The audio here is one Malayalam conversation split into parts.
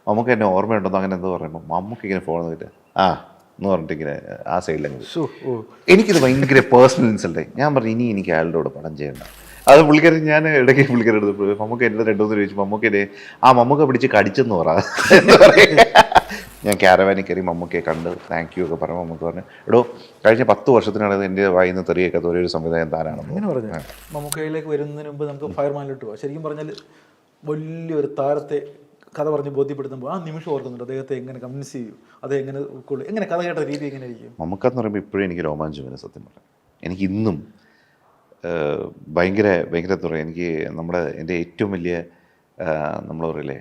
നമുക്ക് എന്നെ ഓർമ്മയുണ്ടെന്നോ അങ്ങനെ എന്തോ പറയുമ്പോൾ നമുക്ക് ഇങ്ങനെ ഫോൺ നോക്കിയിട്ട് ആ എന്ന് പറഞ്ഞിട്ട് ഇങ്ങനെ ആ സൈഡിലേക്ക്. എനിക്കിത് ഭയങ്കര പേഴ്സണൽ ഇൻസൾട്ടായി. ഞാൻ പറഞ്ഞു ഇനി എനിക്ക് അയാളുടെ കൂടെ പടം ചെയ്യണ്ട. അത് പുള്ളിക്കാരൻ ഞാൻ ഇടയ്ക്ക് പുള്ളിക്കാരുടെ അടുത്ത് മമ്മൂക്ക എൻ്റെ 2-3 ചോദിച്ചു മമ്മൂക്കയുടെ മമ്മൂക്ക പിടിച്ച് കടിച്ചെന്ന് പറ എന്താ പറയുക. ഞാൻ ക്യാരവാനിൽ കയറി മമ്മൂക്കയെ കണ്ട് താങ്ക് യു ഒക്കെ പറഞ്ഞു. മമ്മൂക്ക പറഞ്ഞു എടോ കഴിഞ്ഞ 10 വർഷത്തിനാണ് എൻ്റെ വായിൽ നിന്ന് തെറിയേക്കാത്ത ഒരേ ഒരു സംവിധാനം താനാണെന്ന്. അങ്ങനെ പറഞ്ഞു. മമ്മൂക്കയിലേക്ക് വരുന്നതിന് മുമ്പ് നമുക്ക് ഫയർമാനിലോട്ട് പോകാം. ശരിക്കും പറഞ്ഞാൽ വലിയൊരു താരത്തെ കഥ പറഞ്ഞ് ബോധ്യപ്പെടുത്തുമ്പോൾ ആ നിമിഷം ഓർക്കുന്നുണ്ട് അദ്ദേഹത്തെ എങ്ങനെ കൺവിൻസ് ചെയ്യും, അത് എങ്ങനെ ഉൾക്കൊള്ളും, എങ്ങനെ കഥ കേട്ട രീതി എങ്ങനെ ആയിരിക്കും? മമ്മൂക്ക എന്ന് പറയുമ്പോൾ ഇപ്പോഴും എനിക്ക് രോമാഞ്ചം വരും സത്യം പറയാം. എനിക്കിന്നും ഭയങ്കര ഭയങ്കര എന്താ പറയുക, എനിക്ക് എൻ്റെ ഏറ്റവും വലിയ നമ്മൾ പറയില്ലേ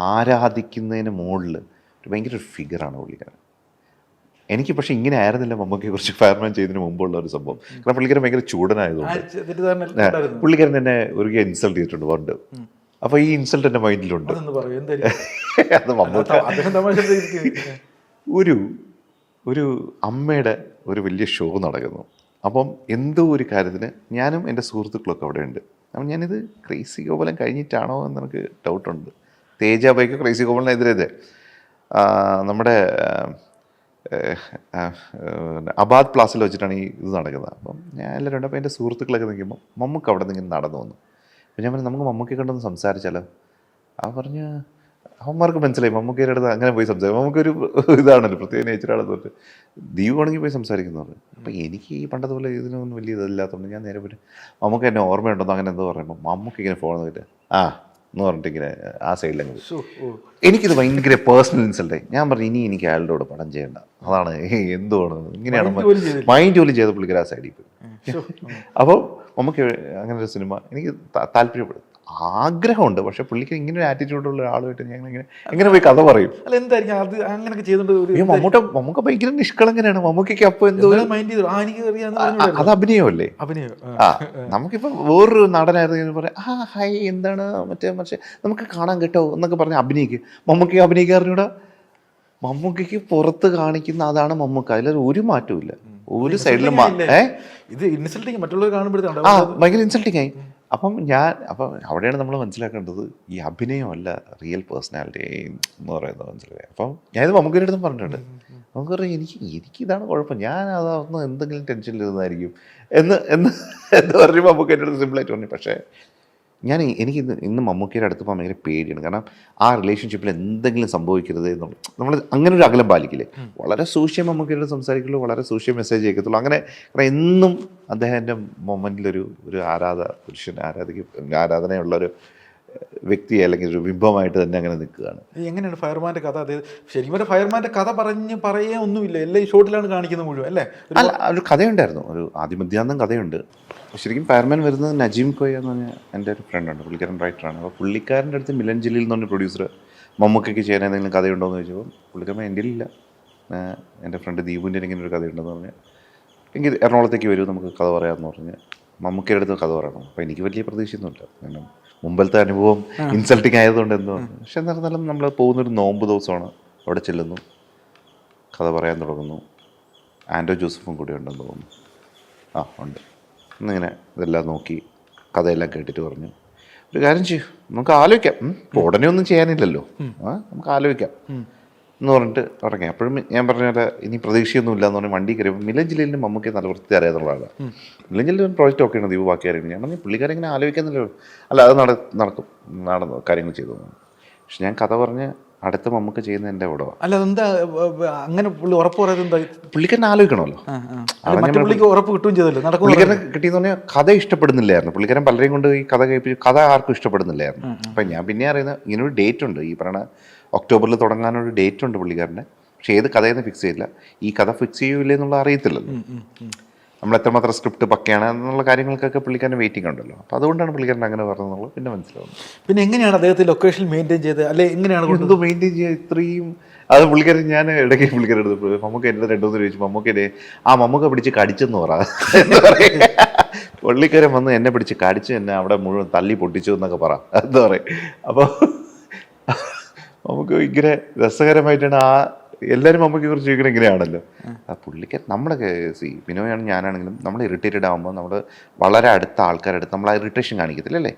ആരാധിക്കുന്നതിന് മുകളിൽ ഒരു ഭയങ്കര ഒരു ഫിഗറാണ് പുള്ളിക്കാരൻ. എനിക്ക് പക്ഷേ ഇങ്ങനെ ആയിരുന്നില്ല മമ്മൂക്കയെ കുറിച്ച് ഫയർമാൻ ചെയ്തതിന് മുമ്പുള്ള ഒരു സംഭവം. കാരണം പുള്ളിക്കാരൻ ഭയങ്കര ചൂടനായതുകൊണ്ട് പുള്ളിക്കാരൻ എന്നെ ഒരു ഇൻസൾട്ട് ചെയ്തിട്ടുണ്ട് പണ്ട്. അപ്പോൾ ഈ ഇൻസൾട്ട് എൻ്റെ മൈൻഡിലുണ്ട്. അത് മമ്മൂക്ക ഒരു അമ്മയുടെ ഒരു വലിയ ഷോ നടക്കുന്നു. അപ്പം എന്തോ ഒരു കാര്യത്തിന് ഞാനും എൻ്റെ സുഹൃത്തുക്കളൊക്കെ അവിടെ ഉണ്ട്. അപ്പം ഞാനിത് ക്രേസി ഗോപാലൻ കഴിഞ്ഞിട്ടാണോ എന്ന് എനിക്ക് ഡൗട്ടുണ്ട്. തേജാബൈക്ക് ക്രേസി ഗോപാലിനെതിരെ നമ്മുടെ അബാദ് പ്ലാസിൽ വെച്ചിട്ടാണ് ഈ ഇത് നടക്കുന്നത്. അപ്പം ഞാൻ എല്ലാവരും ഉണ്ട്. അപ്പോൾ എൻ്റെ സുഹൃത്തുക്കളൊക്കെ നിൽക്കുമ്പോൾ മമ്മൂക്ക അവിടെ നിന്ന് ഇങ്ങനെ നടന്നു വന്നു. അപ്പോൾ ഞാൻ പറഞ്ഞു നമുക്ക് മമ്മൂക്കയെ കണ്ടൊന്ന് സംസാരിച്ചാലോ. പറഞ്ഞ് അവന്മാർക്ക് മനസ്സിലായി മമ്മൂക്കയുടെ അടുത്ത് അങ്ങനെ പോയി സംസാരിക്കും. നമുക്കൊരു ഇതാണല്ലോ പ്രത്യേക നേച്ചറാണെന്ന് പറഞ്ഞിട്ട് ദീപമാണെങ്കിൽ പോയി സംസാരിക്കുന്നവർ. അപ്പം എനിക്ക് ഈ പണ്ടത്തെ പോലെ ഇതിനൊന്നും വലിയ ഇതില്ലാത്തതുകൊണ്ട് ഞാൻ നേരെ പോയിട്ട് മമ്മൂക്ക എന്നെ ഓർമ്മയുണ്ടെന്നോ അങ്ങനെ എന്തോ പറയുമ്പോൾ മമ്മൂക്ക ഇങ്ങനെ ഫോൺ നോക്കിയിട്ട് ആ എന്ന് പറഞ്ഞിട്ട് ഇങ്ങനെ ആ സൈഡിലേക്ക്. എനിക്കിത് ഭയങ്കര പേഴ്സണൽ ഇൻസൾട്ടായി. ഞാൻ പറഞ്ഞു ഇനി എനിക്ക് അയാളുടെ കൂടെ പടം ചെയ്യണ്ട. അതാണ് എന്തുവാണ് ഇങ്ങനെയാണ് മൈൻഡ് ജോലി ചെയ്ത പുള്ളിക്കാർ ആ സൈഡിൽ പോയി. അപ്പോൾ നമുക്ക് അങ്ങനെ ഒരു സിനിമ എനിക്ക് താല്പര്യപ്പെടും, ആഗ്രഹമുണ്ട്. പക്ഷെ പുള്ളിക്ക് ഇങ്ങനെ ഒരു ആറ്റിറ്റ്യൂഡുള്ള ഒരാളുമായിട്ട് ഞാൻ എങ്ങനെ പോയി കഥ പറയും? അല്ല എന്തായിരിക്കും അത് അങ്ങനെയൊക്കെ ചെയ്തിട്ട് മമ്മൂക്ക ഭയങ്കര നിഷ്കളങ്കനാണ്. മമ്മൂക്കയ്ക്ക് അപ്പോൾ എന്തോ അത് അഭിനയമല്ലേ. നമുക്കിപ്പോൾ വേറൊരു നടനായിരുന്നു പറയാം ആ ഹായ് എന്താണ് മറ്റേ നമുക്ക് കാണാൻ കേട്ടോ എന്നൊക്കെ പറഞ്ഞ് അഭിനയിക്കും. മമ്മൂക്കയ്ക്ക് അഭിനയിക്കാറിനൂടെ. മമ്മൂക്കയ്ക്ക് പുറത്ത് കാണിക്കുന്ന അതാണ് മമ്മൂക്ക. അതിലൊരു ഒരു മാറ്റവും ഇല്ല ഒരു സൈഡിലും. ഇത് ഇൻസൾട്ടിങ് മറ്റുള്ളവർ കാണുമ്പോഴത്തേക്കും ഭയങ്കര ഇൻസൾട്ടിങ് ആയി. അപ്പം അവിടെയാണ് നമ്മൾ മനസ്സിലാക്കേണ്ടത് ഈ അഭിനയമല്ല റിയൽ പേഴ്സണാലിറ്റി എന്ന് പറയുന്നത് മനസ്സിലായി. അപ്പം ഞാനിത് മമ്മൂക്കയുടെ അടുത്തും പറഞ്ഞിട്ടുണ്ട്. നമുക്ക് പറയാം എനിക്കിതാണ് കുഴപ്പം, ഞാൻ അതൊന്ന് എന്തെങ്കിലും ടെൻഷനിലിരുന്നായിരിക്കും എന്ന് പറഞ്ഞ് മമ്മൂക്കയുടെ അടുത്ത് സിമ്പിളായിട്ട് പറഞ്ഞു. പക്ഷേ എനിക്ക് ഇന്ന് മമ്മൂക്കയുടെ അടുത്ത് പോകാൻ ഭയങ്കര പേടിയാണ്. കാരണം ആ റിലേഷൻഷിപ്പിൽ എന്തെങ്കിലും സംഭവിക്കരുത് എന്നുള്ളത്. നമ്മൾ അങ്ങനെ ഒരു അകലം പാലിക്കില്ലേ. വളരെ സൂക്ഷ്യം മമ്മൂക്കയുടെ സംസാരിക്കുള്ളൂ, വളരെ സൂക്ഷ്യം മെസ്സേജ് അയക്കത്തുള്ളൂ. അങ്ങനെ എന്നും അദ്ദേഹത്തിൻ്റെ മൊമെൻറ്റിലൊരു ആരാധനയുള്ളൊരു വ്യക്തി അല്ലെങ്കിൽ ഒരു ബിംബമായിട്ട് തന്നെ അങ്ങനെ നിൽക്കുകയാണ്. എങ്ങനെയാണ് ഫയർമാൻ്റെ കഥ? ശരിക്കും പറഞ്ഞാൽ ഫയർമാൻ്റെ കഥ പറയാൻ ഒന്നുമില്ല, എല്ലാം ഈ ഷോട്ടിലാണ് കാണിക്കുന്നത് മുഴുവൻ അല്ലേ? അല്ല, ഒരു കഥയുണ്ടായിരുന്നു, ഒരു ആദ്യമധ്യാന്തം കഥയുണ്ട്. ശരിക്കും ഫയർമാൻ വരുന്നത് നജീം കോയ എന്ന് പറഞ്ഞാൽ എൻ്റെ ഒരു ഫ്രണ്ടുണ്ട്, പുള്ളിക്കാരൻ റൈറ്ററാണ്. അപ്പോൾ പുള്ളിക്കാരൻ്റെ അടുത്ത് മിലൻ ജലീൽ എന്ന് പറഞ്ഞ പ്രൊഡ്യൂസർ മമ്മൂക്കയ്ക്ക് ചെയ്യാൻ എന്തെങ്കിലും കഥയുണ്ടോ എന്ന് ചോദിച്ചപ്പോൾ പുള്ളിക്കാരൻ എൻ്റെ ഇല്ല, എൻ്റെ ഫ്രണ്ട് ദീപുവിൻ്റെ ഇങ്ങനെ ഒരു കഥയുണ്ടെന്ന് പറഞ്ഞാൽ എങ്കിൽ എറണാകുളത്തേക്ക് വരൂ നമുക്ക് കഥ പറയാമെന്ന് പറഞ്ഞ് മമ്മൂക്കയുടെ അടുത്ത് കഥ പറയണം. അപ്പോൾ എനിക്ക് വലിയ പ്രതീക്ഷയൊന്നുമില്ല, കാരണം മുമ്പത്തെ അനുഭവം ഇൻസൾട്ടിങ് ആയതുകൊണ്ട് എന്തോ. പക്ഷെ എന്നിരുന്നാലും നമ്മൾ പോകുന്നൊരു നോമ്പ് ദിവസമാണ്. അവിടെ ചെല്ലുന്നു, കഥ പറയാൻ തുടങ്ങുന്നു. ആൻഡോ ജോസഫും കൂടി ഉണ്ടെന്ന് തോന്നുന്നു. ഉണ്ട്. എന്നിങ്ങനെ ഇതെല്ലാം നോക്കി കഥയെല്ലാം കേട്ടിട്ട് പറഞ്ഞു ഒരു കാര്യം ചെയ്യും, നമുക്ക് ആലോചിക്കാം, ഉടനെ ഒന്നും ചെയ്യാനില്ലല്ലോ, നമുക്ക് ആലോചിക്കാം എന്ന് പറഞ്ഞിട്ട് ഇറങ്ങി. അപ്പോഴും ഞാൻ പറഞ്ഞ പോലെ ഇനി പ്രതീക്ഷയൊന്നും ഇല്ല എന്ന് പറഞ്ഞാൽ വണ്ടി കയറിയപ്പോൾ മിലൻ ജില്ലയിലും മമ്മൂക്കെ നല്ല വൃത്തി അറിയാന്നുള്ളതാണ്. മിലൻ ജില്ലയിൽ പ്രോജക്റ്റ് ഒക്കെയാണ് ദീപ് ബാക്കി അറിയുന്നത്. ഞാൻ പറഞ്ഞു പുള്ളിക്കാരെ ഇങ്ങനെ ആലോചിക്കുന്നില്ലോ. അല്ല, അത് നടന്നു കാര്യങ്ങൾ ചെയ്തു. പക്ഷെ ഞാൻ കഥ പറഞ്ഞ് അടുത്ത മമ്മൂക്ക ചെയ്യുന്ന എൻ്റെ അവിടെ. അല്ല, അതെന്താ അങ്ങനെ പുള്ളി ഉറപ്പ് പറയുന്നത്? എന്താ പുള്ളിക്കാരനെ ആലോചിക്കണമല്ലോ. ഉറപ്പ് കിട്ടുകയും ചെയ്തല്ലോ. പുള്ളിക്കാരനെ കിട്ടിയെന്ന് പറഞ്ഞാൽ കഥ ഇഷ്ടപ്പെടുന്നില്ലായിരുന്നു. പുള്ളിക്കാരൻ പലരെയും കൊണ്ട് ഈ കഥ കേൾപ്പിച്ച് കഥ ആർക്കും ഇഷ്ടപ്പെടുന്നില്ലായിരുന്നു. അപ്പം ഞാൻ പിന്നെ അറിയുന്നത് ഇങ്ങനൊരു ഡേറ്റ് ഉണ്ട്, ഈ പറയുന്ന ഒക്ടോബറിൽ തുടങ്ങാനൊരു ഡേറ്റ് ഉണ്ട് പുള്ളിക്കാരൻ്റെ. പക്ഷേ ഏത് കഥയെന്ന് ഫിക്സ് ചെയ്തില്ല. ഈ കഥ ഫിക്സ് ചെയ്യൂലേ എന്നുള്ള അറിയത്തില്ലല്ലോ. നമ്മൾ എത്രമാത്രം സ്ക്രിപ്റ്റ് പക്കയാണ് എന്നുള്ള കാര്യങ്ങൾക്കൊക്കെ പുള്ളിക്കാരൻ വെയിറ്റിംഗ് ഉണ്ടല്ലോ. അപ്പോൾ അതുകൊണ്ടാണ് പുള്ളിക്കാരൻ അങ്ങനെ പറഞ്ഞതെന്നുള്ളത് പിന്നെ മനസ്സിലാവുന്നത്. പിന്നെ എങ്ങനെയാണ് അദ്ദേഹത്തെ ലൊക്കേഷൻ മെയിൻറ്റെയിൻ ചെയ്ത്, അല്ലെ എങ്ങനെയാണ് എന്തോ മെയിൻറ്റെയിൻ ചെയ്യുക ഇത്രയും? അത് പുള്ളിക്കാരൻ ഞാൻ ഇടയ്ക്ക് പുള്ളിക്കാരൻ എടുത്ത് മമ്മൂക്ക എൻ്റെ 2-3 ചോദിച്ചു മമ്മൂക്കയുടെ മമ്മൂക്ക പിടിച്ച് കടിച്ചെന്ന് പറ എന്താ പറയുക. പുള്ളിക്കാരൻ വന്ന് എന്നെ പിടിച്ച് കടിച്ച് എന്നെ അവിടെ മുഴുവൻ തല്ലി പൊട്ടിച്ചു എന്നൊക്കെ പറ എന്താ പറയുക. അപ്പോൾ നമുക്ക് ഭയങ്കര രസകരമായിട്ടാണ് എല്ലാവരും മമ്മൂക്കയെ കുറിച്ച് ചോദിക്കുന്നത് ഇങ്ങനെയാണല്ലോ. ആ പുള്ളിക്കാരൻ നമ്മുടെ ബിനോയാണ് ഞാനാണെങ്കിലും നമ്മൾ ഇറിറ്റേറ്റഡ് ആകുമ്പോൾ നമ്മൾ വളരെ അടുത്ത ആൾക്കാരടുത്ത് നമ്മൾ ആ ഇറിറ്റേഷൻ കാണിക്കത്തില്ലല്ലേ.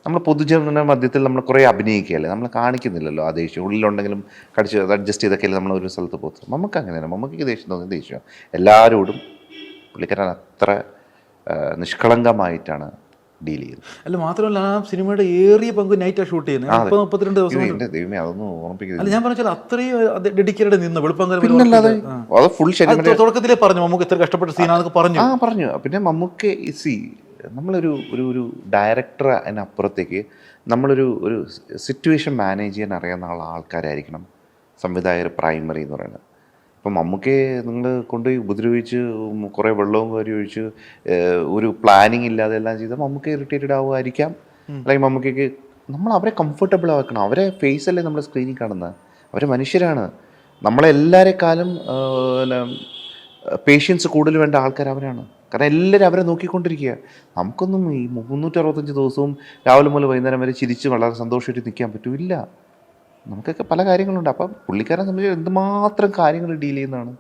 നമ്മൾ പൊതുജന മധ്യത്തിൽ നമ്മൾ കുറേ അഭിനയിക്കുകയല്ലേ, നമ്മൾ കാണിക്കുന്നില്ലല്ലോ ആ ദേഷ്യം. ഉള്ളിലുണ്ടെങ്കിലും കടിച്ച് അത് അഡ്ജസ്റ്റ് ചെയ്തൊക്കെയല്ലേ നമ്മൾ ഒരു സ്ഥലത്ത് പോകുന്നത്. നമുക്ക് അങ്ങനെയാണ്, നമുക്ക് ദേഷ്യം തോന്നുന്നത് ദേഷ്യം എല്ലാവരോടും പുള്ളിക്കാരൻ അത്ര നിഷ്കളങ്കമായിട്ടാണ് ഡീൽ ചെയ്യുന്നത്. അല്ല മാത്രമല്ല ആ സിനിമയുടെ ഏറിയ പങ്ക് നൈറ്റാണ് ഷൂട്ട് ചെയ്യുന്നത്. 32 ദിവസം. എൻ്റെ ദൈവമേ, അതൊന്നും ഓർമ്മിപ്പിക്കുന്നത്. അല്ല ഞാൻ പറഞ്ഞാൽ അത്രയും ഡെഡിക്കേറ്റഡ് നിന്ന് വെളുപ്പങ്കൽ പിന്നല്ലാതെ അത് ഫുൾ ശരി. തുടക്കത്തിലേ പറഞ്ഞു നമുക്ക് ഇത്ര കഷ്ടപ്പെട്ട സീനാണെന്നൊക്കെ പറഞ്ഞു. പിന്നെ മമ്മൂക്ക് നമ്മളൊരു ഒരു ഡയറക്ടർ അതിനപ്പുറത്തേക്ക് നമ്മളൊരു സിറ്റുവേഷൻ മാനേജ് ചെയ്യാൻ അറിയാവുന്ന ആൾക്കാരായിരിക്കണം സംവിധായകർ പ്രൈമറി എന്ന് പറയുന്നത്. ഇപ്പം മമ്മൂക്കെ നിങ്ങൾ കൊണ്ടുപോയി ഉപദ്രവിച്ച് കുറേ വെള്ളവും കയറി ഒഴിച്ച് ഒരു പ്ലാനിങ് ഇല്ലാതെ എല്ലാം ചെയ്താൽ മമ്മൂക്കെ ഇറിറ്റേറ്റഡ് ആവുമായിരിക്കാം. അല്ലെങ്കിൽ മമ്മൂക്കയ്ക്ക് നമ്മൾ അവരെ കംഫർട്ടബിൾ ആക്കണം. അവരെ ഫേസല്ലേ നമ്മൾ സ്ക്രീനിൽ കാണുന്നത്. അവർ മനുഷ്യരാണ്. നമ്മളെല്ലാവരെക്കാളും പേഷ്യൻസ് കൂടുതൽ വേണ്ട ആൾക്കാർ അവരാണ്. കാരണം എല്ലാവരും അവരെ നോക്കിക്കൊണ്ടിരിക്കുക. നമുക്കൊന്നും ഈ 365 ദിവസവും രാവിലെ മുതൽ വൈകുന്നേരം വരെ ചിരിച്ച് വളരെ സന്തോഷമായിട്ട് നിൽക്കാൻ പറ്റില്ല. നമുക്കൊക്കെ പല കാര്യങ്ങളുണ്ട്. അപ്പം പുള്ളിക്കാരനെ സംബന്ധിച്ച് എന്തുമാത്രം കാര്യങ്ങൾ ഡീൽ ചെയ്യുന്നതാണ്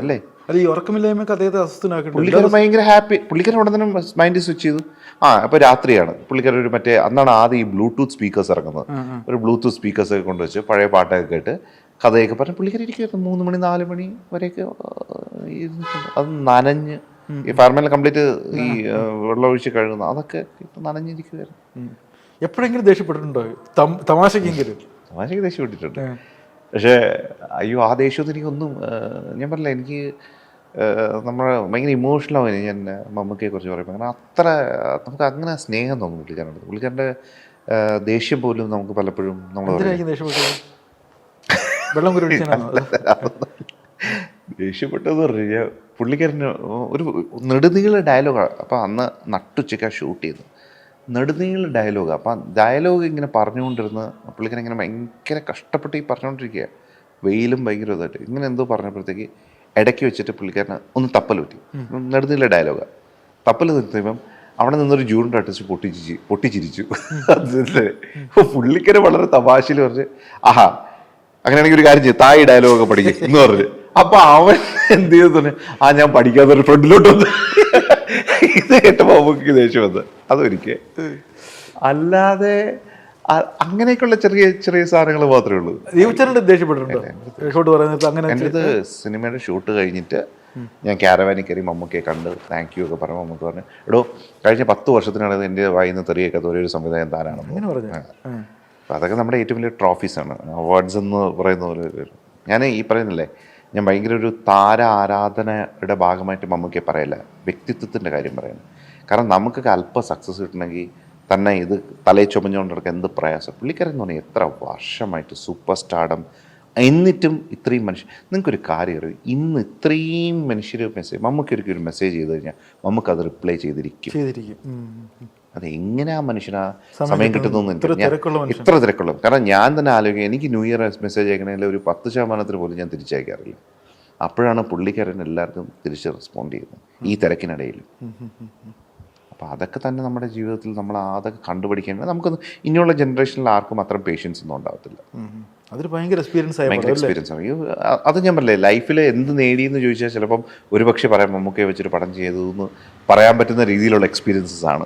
അല്ലേ. ഈ ഉറക്കമില്ലായ്മയൊക്കെ അദ്ദേഹത്തെ അസ്വസ്ഥനാക്കി. പുള്ളിക്കാരൻ ഭയങ്കര ഹാപ്പി. പുള്ളിക്കാരൻ ഉടനെ തന്നെ മൈൻഡ് സ്വിച്ച് ചെയ്തു. അപ്പോൾ രാത്രിയാണ് പുള്ളിക്കാരൻ ഒരു അന്നാണ് ആദ്യം ഈ ബ്ലൂടൂത്ത് സ്പീക്കേഴ്സ് ഇറങ്ങുന്നത്. ഒരു ബ്ലൂടൂത്ത് സ്പീക്കേഴ്സൊക്കെ കൊണ്ടുവച്ച് പഴയ പാട്ടൊക്കെ കേട്ട് കഥയൊക്കെ പറഞ്ഞ് പുള്ളിക്കാരൻ ഇരിക്കുമായിരുന്നു 3 മണി 4 മണി വരെയൊക്കെ ഇരുന്നിട്ടുണ്ട്. അത് നനഞ്ഞ് ഈ ഫാർമേല കംപ്ലീറ്റ് ഈ വെള്ളമൊഴിച്ച് കഴുകുന്ന അതൊക്കെ നനഞ്ഞിരിക്കുമായിരുന്നു. എപ്പോഴെങ്കിലും ദേഷ്യപ്പെട്ടിട്ടുണ്ടോ? തമാശക്കെങ്കിലും? തമാശക്ക് ദേഷ്യപ്പെട്ടിട്ടുണ്ട്. പക്ഷേ അയ്യോ ആ ദേഷ്യമൊന്നും എനിക്കൊന്നും ഞാൻ പറഞ്ഞില്ല. എനിക്ക് നമ്മൾ ഭയങ്കര ഇമോഷണലാവും ഞാൻ മമ്മൂക്കയെ കുറിച്ച് പറയുമ്പോൾ. കാരണം അത്ര നമുക്ക് അങ്ങനെ സ്നേഹം തോന്നും പുള്ളിക്കാരൻ്റെ. പുള്ളിക്കാരൻ്റെ ദേഷ്യം പോലും നമുക്ക് പലപ്പോഴും നമ്മൾ ദേഷ്യപ്പെട്ടതെന്ന് പറഞ്ഞു കഴിഞ്ഞാൽ പുള്ളിക്കാരന് ഒരു നെടുനീള ഡയലോഗാണ്. അപ്പോൾ അന്ന് നട്ടുച്ചയ്ക്കാണ് ഷൂട്ട് ചെയ്തത്. നെടുനീള ഡയലോഗ്. അപ്പം ഡയലോഗ് ഇങ്ങനെ പറഞ്ഞുകൊണ്ടിരുന്ന് പുള്ളിക്കാരൻ ഇങ്ങനെ ഭയങ്കര കഷ്ടപ്പെട്ട് ഈ പറഞ്ഞുകൊണ്ടിരിക്കുക. വെയിലും ഭയങ്കര ഇതായിട്ട് ഇങ്ങനെ എന്തോ പറഞ്ഞപ്പോഴത്തേക്ക് ഇടയ്ക്ക് വെച്ചിട്ട് പുള്ളിക്കാരന് ഒന്ന് തപ്പൽ പറ്റി. നെടുനീള ഡയലോഗാണ്. തപ്പൽ നിർത്തുമ്പം അവിടെ നിന്നൊരു ജൂനിയർ ആർട്ടിസ്റ്റ് പൊട്ടിച്ചിരിച്ചു. അപ്പോൾ പുള്ളിക്കാരൻ വളരെ തമാശയിൽ പറഞ്ഞ് ആഹാ അങ്ങനെയാണെങ്കിൽ ഒരു കാര്യം ചെയ്യും തായി ഡയലോഗൊക്കെ പഠിക്കും എന്ന് പറഞ്ഞ്. അപ്പൊ അവൻ എന്ത് ചെയ്തു തന്നെ ഞാൻ പഠിക്കാത്തൊരു ഫ്രണ്ടിലോട്ട് വന്ന് ഇത് കേട്ടപ്പോൾ നമുക്ക് ദേഷ്യം വന്ന്. അതൊരിക്കൽ അല്ലാതെ അങ്ങനെയൊക്കെയുള്ള ചെറിയ ചെറിയ സാധനങ്ങൾ മാത്രമേ ഉള്ളൂ. എൻ്റെ അടുത്ത് സിനിമയുടെ ഷൂട്ട് കഴിഞ്ഞിട്ട് ഞാൻ ക്യാരവാനിൽ കയറി മമ്മൂക്കയെ കണ്ട് താങ്ക് യു ഒക്കെ പറഞ്ഞു. മമ്മൂക്ക് പറഞ്ഞു എടോ കഴിഞ്ഞ 10 വർഷത്തിനാണ് എൻ്റെ വായിന്ന് തെറിയൊക്കെ ഒരേ ഒരു സംവിധാനം താനാണെന്ന്. അപ്പം അതൊക്കെ നമ്മുടെ ഏറ്റവും വലിയ ട്രോഫീസാണ്, അവാർഡ്സ് എന്ന് പറയുന്ന പോലെ. ഞാൻ ഈ പറയുന്നില്ലേ, ഞാൻ ഭയങ്കര ഒരു താര ആരാധനയുടെ ഭാഗമായിട്ട് മമ്മൂക്കയെ പറയല്ല, വ്യക്തിത്വത്തിൻ്റെ കാര്യം പറയുന്നത്. കാരണം നമുക്കൊക്കെ അല്പം സക്സസ് കിട്ടണമെങ്കിൽ തന്നെ ഇത് തലയിൽ ചുമഞ്ഞുകൊണ്ടിരിക്കുക എന്ത് പ്രയാസം. പുള്ളിക്കാരൻ എന്ന് പറഞ്ഞാൽ എത്ര വർഷമായിട്ട് സൂപ്പർ സ്റ്റാർഡം, എന്നിട്ടും ഇത്രയും മനുഷ്യർ. നിങ്ങൾക്കൊരു കാര്യം അറിയും, ഇന്ന് ഇത്രയും മനുഷ്യർ മെസ്സേജ് മമ്മൂക്കൊരിക്കലും ഒരു മെസ്സേജ് ചെയ്ത് കഴിഞ്ഞാൽ നമുക്കത് റിപ്ലൈ ചെയ്തിരിക്കും. അത് എങ്ങനെ ആ മനുഷ്യനാ സമയം കിട്ടുന്നു ഇത്ര തിരക്കുള്ള. കാരണം ഞാൻ തന്നെ ആലോചിക്കുക, എനിക്ക് ന്യൂ ഇയർ മെസ്സേജ് അയക്കണമെങ്കിൽ ഒരു 10% പോലും ഞാൻ തിരിച്ചയക്കാറില്ല. അപ്പോഴാണ് പുള്ളിക്കാരൻ എല്ലാവർക്കും തിരിച്ച് റെസ്പോണ്ട് ചെയ്യുന്നത് ഈ തിരക്കിനിടയിൽ. അപ്പോൾ അതൊക്കെ തന്നെ നമ്മുടെ ജീവിതത്തിൽ നമ്മൾ അതൊക്കെ കണ്ടുപിടിക്കേണ്ടത്. നമുക്കൊന്ന് ഇനിയുള്ള ജനറേഷനിൽ ആർക്കും അത്ര പേഷ്യൻസ് ഒന്നും ഉണ്ടാവത്തില്ല. അതൊരു ഭയങ്കര എക്സ്പീരിയൻസ് ആണ്. അത് ഞാൻ പറഞ്ഞില്ലേ, ലൈഫിൽ എന്ത് നേടിയെന്ന് ചോദിച്ചാൽ ചിലപ്പം ഒരുപക്ഷെ പറയാം മമ്മൂക്കയെ വെച്ചൊരു പടം ചെയ്തു എന്ന് പറയാൻ പറ്റുന്ന രീതിയിലുള്ള എക്സ്പീരിയൻസസ് ആണ്.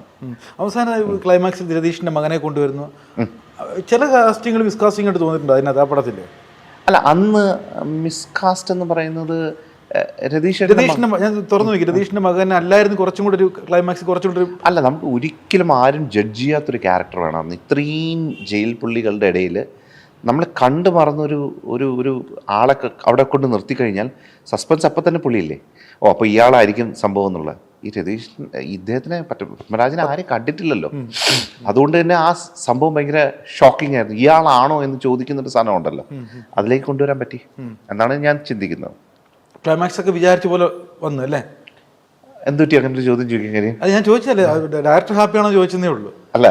അവസാന ക്ലൈമാക്സിൽ രതീഷിന്റെ മകനെ കൊണ്ടുവരുന്നു. ചില കാസ്റ്റിങ്ങൾ മിസ്കാസ്റ്റിംഗ് ആയിട്ട് തോന്നിയിട്ടുണ്ട് അതിനകത്ത് ആ പടത്തിൽ. അല്ല, അന്ന് മിസ്കാസ്റ്റ് എന്ന് പറയുന്നത് രതീഷിന്റെ ഞാൻ തുറന്നു നോക്കി, രതീഷിന്റെ മകൻ അല്ലായിരുന്നു കുറച്ചും കൂടെ ഒരു ക്ലൈമാക്സ് കുറച്ചുകൂടെ അല്ല, നമുക്ക് ഒരിക്കലും ആരും ജഡ്ജ് ചെയ്യാത്തൊരു ക്യാരക്ടർ വേണം. അന്ന് ഇത്രയും ജയിൽ പുള്ളികളുടെ ഇടയിൽ നമ്മൾ കണ്ടു മറന്നൊരു ഒരു ഒരു ആളെ അവിടെ കൊണ്ട് നിർത്തിക്കഴിഞ്ഞാൽ സസ്പെൻസ് അപ്പം തന്നെ പുള്ളിയില്ലേ, അപ്പോൾ ഇയാളായിരിക്കും സംഭവം എന്നുള്ളത്. ഈ രതീഷ് ഇദ്ദേഹത്തിനെ പത്മരാജനെ ആരും കണ്ടിട്ടില്ലല്ലോ. അതുകൊണ്ട് തന്നെ ആ സംഭവം ഭയങ്കര ഷോക്കിംഗ് ആയിരുന്നു. ഇയാളാണോ എന്ന് ചോദിക്കുന്നൊരു സാധനം ഉണ്ടല്ലോ, അതിലേക്ക് കൊണ്ടുവരാൻ പറ്റി എന്നാണ് ഞാൻ ചിന്തിക്കുന്നത്. ക്ലൈമാക്സ് ഒക്കെ വിചാരിച്ച പോലെ വന്നു അല്ലേ? എന്തുപറ്റി അങ്ങനെ ഒരു ചോദ്യം ചോദിക്കാൻ കാര്യം? അത് ഞാൻ ചോദിച്ചല്ലേ, ഡയറക്ടർ ഹാപ്പിയാണോ ചോദിച്ചതേ ഉള്ളൂ. അല്ല,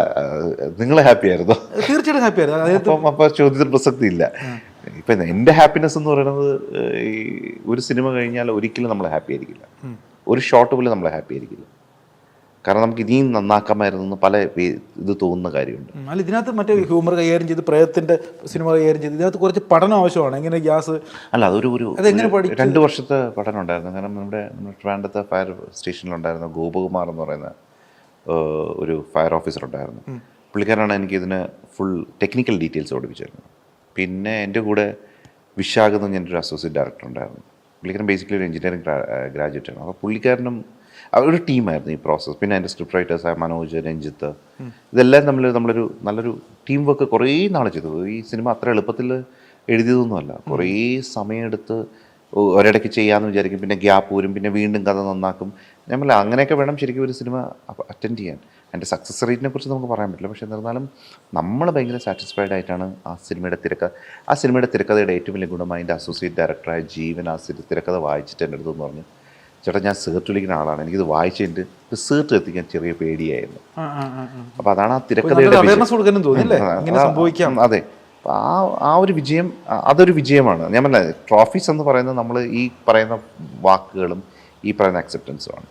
നിങ്ങൾ ഹാപ്പി ആയിരുന്നോ? തീർച്ചയായിട്ടും ഹാപ്പി ആയിരുന്നു. അപ്പോൾ ചോദ്യത്തിൽ പ്രസക്തി ഇല്ല. ഇപ്പം എൻ്റെ ഹാപ്പിനെസ് എന്ന് പറയുന്നത് ഈ ഒരു സിനിമ കഴിഞ്ഞാൽ ഒരിക്കലും നമ്മൾ ഹാപ്പി ആയിരിക്കില്ല, ഒരു ഷോട്ട് പോലും നമ്മൾ ഹാപ്പി ആയിരിക്കില്ല. കാരണം നമുക്ക് ഇനിയും നന്നാക്കാമായിരുന്നു പല ഇത് തോന്നുന്ന കാര്യമുണ്ട്. അല്ല, ഇതിനകത്ത് മറ്റേ ഹ്യൂമർ കൈകാര്യം ചെയ്ത് പ്രേതത്തിൻ്റെ സിനിമ കൈകാര്യം ചെയ്ത് ഇതിനകത്ത് കുറച്ച് പഠനം ആവശ്യമാണ്. എങ്ങനെ ഗ്യാസ് അല്ല, അതൊരു 2 വർഷത്തെ പഠനം ഉണ്ടായിരുന്നു. കാരണം നമ്മുടെ ട്രിവാൻഡ്രത്തെ ഫയർ സ്റ്റേഷനിലുണ്ടായിരുന്ന ഗോപകുമാർ എന്ന് പറയുന്ന ഒരു ഫയർ ഓഫീസർ ഉണ്ടായിരുന്നു. പുള്ളിക്കാരനാണ് എനിക്ക് ഇതിന് ഫുൾ ടെക്നിക്കൽ ഡീറ്റെയിൽസ് പഠിപ്പിച്ചിരുന്നത്. പിന്നെ എൻ്റെ കൂടെ വിശാഖ് എന്ന് പറഞ്ഞൊരു അസോസിയേറ്റ് ഡയറക്ടർ ഉണ്ടായിരുന്നു. പുള്ളിക്കാരൻ ബേസിക്കലി ഒരു എഞ്ചിനീയറിംഗ് ഗ്രാജുവേറ്റ് ആണ്. അപ്പോൾ പുള്ളിക്കാരനും ഒരു ടീമായിരുന്നു ഈ പ്രോസസ്സ്. പിന്നെ എൻ്റെ സ്ക്രിപ്റ്റ് റൈറ്റേഴ്സായ മനോജ്, രഞ്ജിത്ത്, ഇതെല്ലാം നമ്മളൊരു നല്ലൊരു ടീം വർക്ക് കുറേ നാൾ ചെയ്തു. ഈ സിനിമ അത്ര എളുപ്പത്തിൽ എഴുതിയതൊന്നുമല്ല. കുറേ സമയമെടുത്ത് ഒരിടയ്ക്ക് ചെയ്യാമെന്ന് വിചാരിക്കും, പിന്നെ ഗ്യാപ്പ് വരും, പിന്നെ വീണ്ടും കഥ നന്നാക്കും. നമ്മൾ അങ്ങനെയൊക്കെ വേണം ശരിക്കും ഒരു സിനിമ അറ്റൻഡ് ചെയ്യാൻ. അതിൻ്റെ സക്സസ് റേറ്റിനെ കുറിച്ച് നമുക്ക് പറയാൻ പറ്റില്ല. പക്ഷേ എന്നിരുന്നാലും നമ്മൾ ഭയങ്കര സാറ്റിസ്ഫൈഡ് ആയിട്ടാണ് ആ സിനിമയുടെ തിരക്കഥയുടെ ഏറ്റവും വലിയ ഗുണം അതിൻ്റെ അസോസിയേറ്റ് ഡയറക്ടറായ ജീവൻ ആ തിരക്കഥ വായിച്ചിട്ട് എൻ്റെ അടുത്തെന്ന് പറഞ്ഞു, ചേട്ടാ ഞാൻ സേർട്ട് വിളിക്കുന്ന ആളാണ്, എനിക്കിത് വായിച്ചതിൻ്റെ സേർട്ട് എത്തിക്കാൻ ചെറിയ പേടിയായിരുന്നു. അപ്പോൾ അതാണ് ആ തിരക്കഥയുടെ അതെ. ആ ഒരു വിജയം, അതൊരു വിജയമാണ്. ഞാൻ പറഞ്ഞ ട്രോഫീസ് എന്ന് പറയുന്നത് നമ്മൾ ഈ പറയുന്ന വാക്കുകളും ഈ പറയുന്ന അക്സെപ്റ്റൻസുമാണ്.